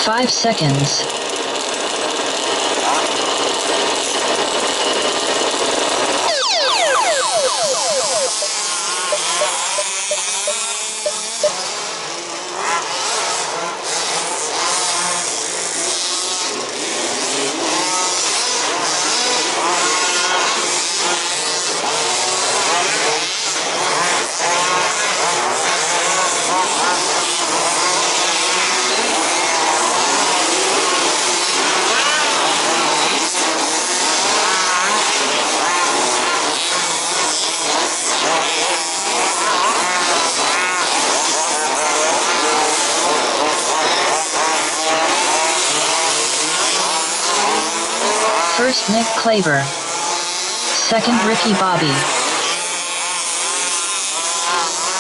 5 seconds. First Nick Klaver. Second Ricky Bobby.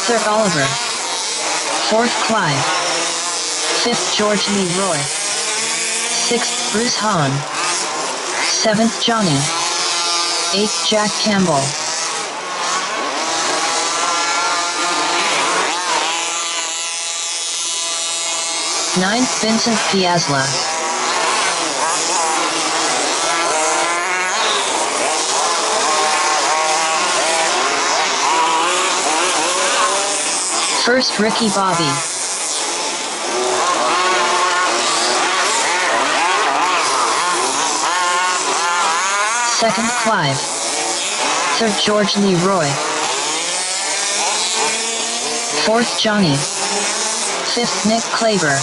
Third Oliver. Fourth Clive. Fifth George Lee Roy. Sixth Bruce Hahn. Seventh Johnny. Eighth Jack Campbell. Ninth Vincent Piazza. First Ricky Bobby. Second Clive. Third George Lee Roy. Fourth Johnny. Fifth Nick Klaver.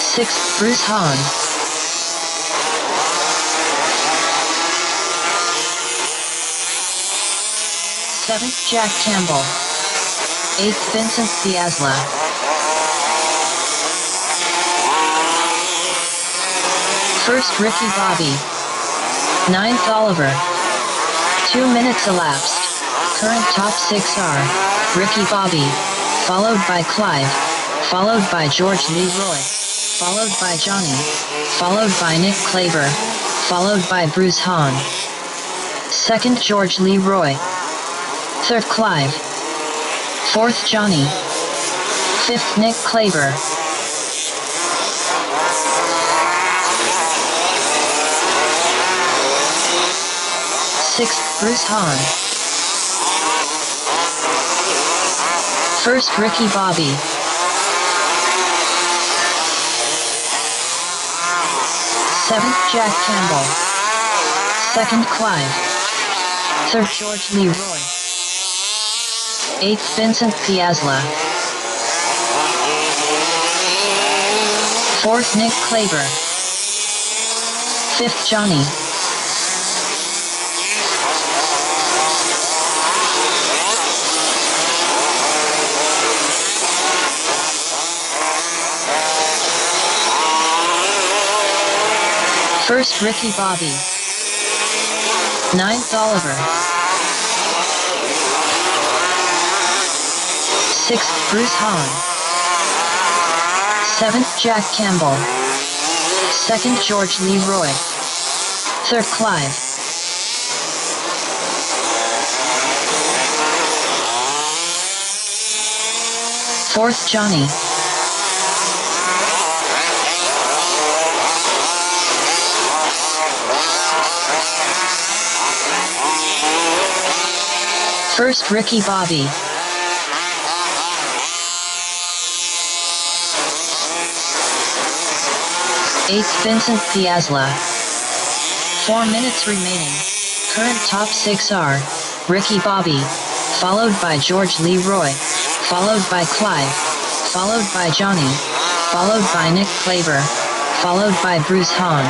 Sixth Bruce Hahn. Seventh Jack Campbell. Eighth Vincent Piazza. First Ricky Bobby. Ninth Oliver. 2 minutes elapsed. Current top 6 are Ricky Bobby, followed by Clive, followed by George Lee Roy, followed by Johnny, followed by Nick Klaver, followed by Bruce Hahn. Second George Lee Roy. Third Clive. Fourth Johnny. Fifth Nick Klaver. Sixth Bruce Hahn. First Ricky Bobby. Seventh Jack Campbell. Second Clive. Third George Lee Roy. Eighth Vincent Piazza. Fourth Nick Klaver. Fifth Johnny. First Ricky Bobby. Ninth Oliver. Sixth Bruce Hahn. Seventh Jack Campbell. Second George Lee Roy. Third Clive. Fourth Johnny. First Ricky Bobby. Eighth Vincent Piazza. 4 minutes remaining. Current top 6 are Ricky Bobby, followed by George Lee Roy, followed by Clive, followed by Johnny, followed by Nick Klaver, followed by Bruce Hahn.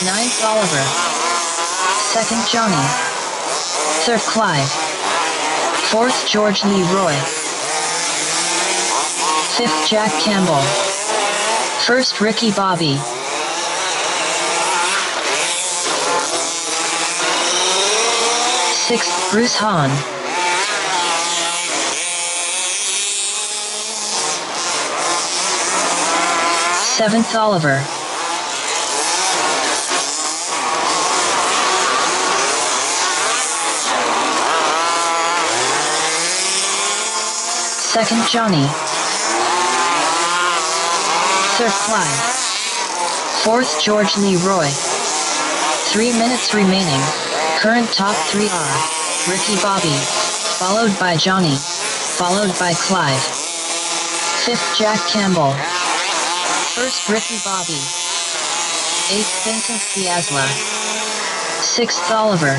Ninth Oliver. Second Johnny. Third Clive. Fourth George Lee Roy. Fifth Jack Campbell. First Ricky Bobby. Sixth Bruce Hahn. Seventh Oliver. Second Johnny. Third Clyde. Fourth George Leroy. 3 minutes remaining. Current top 3 are Ricky Bobby, followed by Johnny, followed by Clive. Fifth Jack Campbell. First Ricky Bobby. Eighth Vincent Piazza. Sixth Oliver.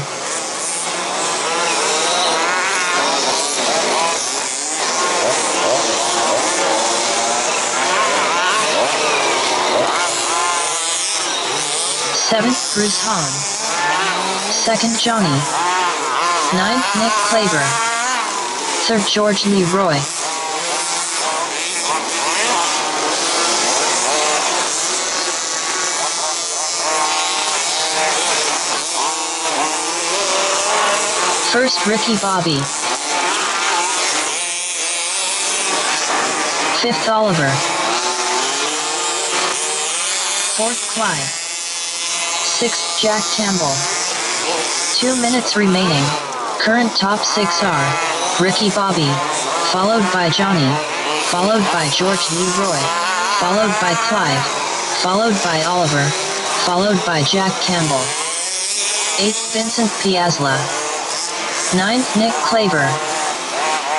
Seventh Bruce Hahn. Second Johnny. Ninth Nick Claver. Third George Leroy. First Ricky Bobby. Fifth Oliver. Fourth Clyde. Sixth Jack Campbell. 2 minutes remaining. Current top 6 are Ricky Bobby, followed by Johnny, followed by George Leroy, followed by Clive, followed by Oliver, followed by Jack Campbell. 8th Vincent Piazza. 9th Nick Claver.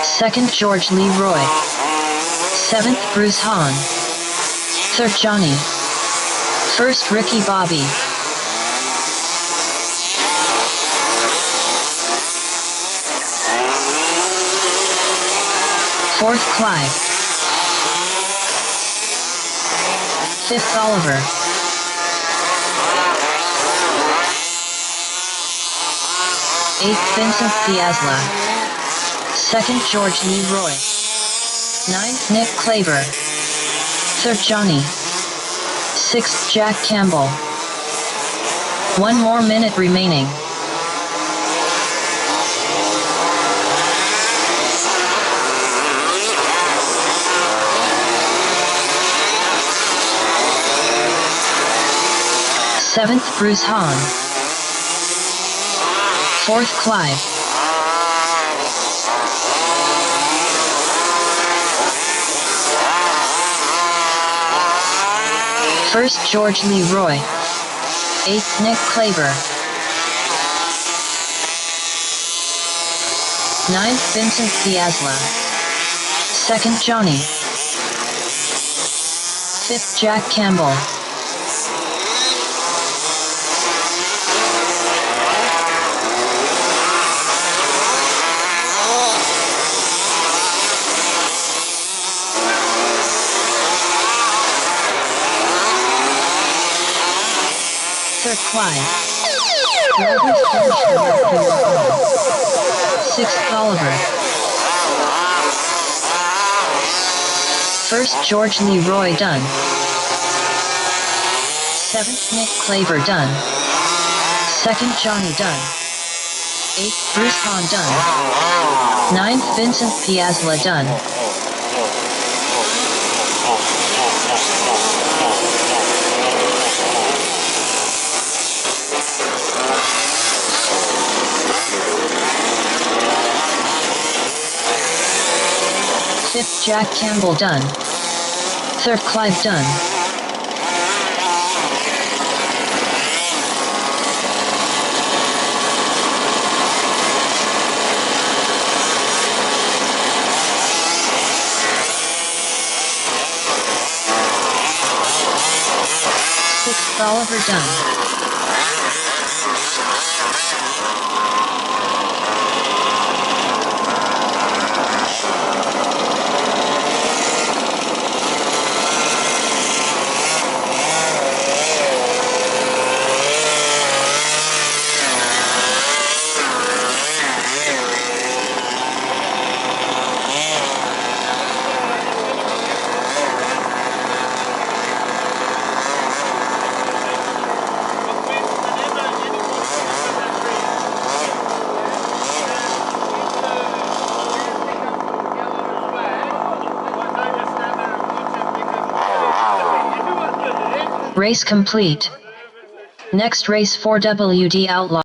2nd George Leroy. 7th Bruce Hahn. 3rd Johnny. 1st Ricky Bobby. Fourth Clive. Fifth Oliver. Eighth Vincent Piazza. Second George Leroy. Ninth Nick Claver. Third Johnny. Sixth Jack Campbell. 1 more minute remaining. Seventh Bruce Hahn. Fourth Clive. First George Leroy. Eighth Nick Claver. Ninth Vincent Piazza. Second Johnny. Fifth Jack Campbell. Third Clyde. Drivers finished after 6th Oliver. First George Leroy done. 7th Nick Claver done. 2nd Johnny done. 8th Bruce Hahn done. 9th Vincent Piazza done. Fifth Jack Campbell done. Third Clive done. Sixth Oliver done. Race complete. Next race for WD Outlaw.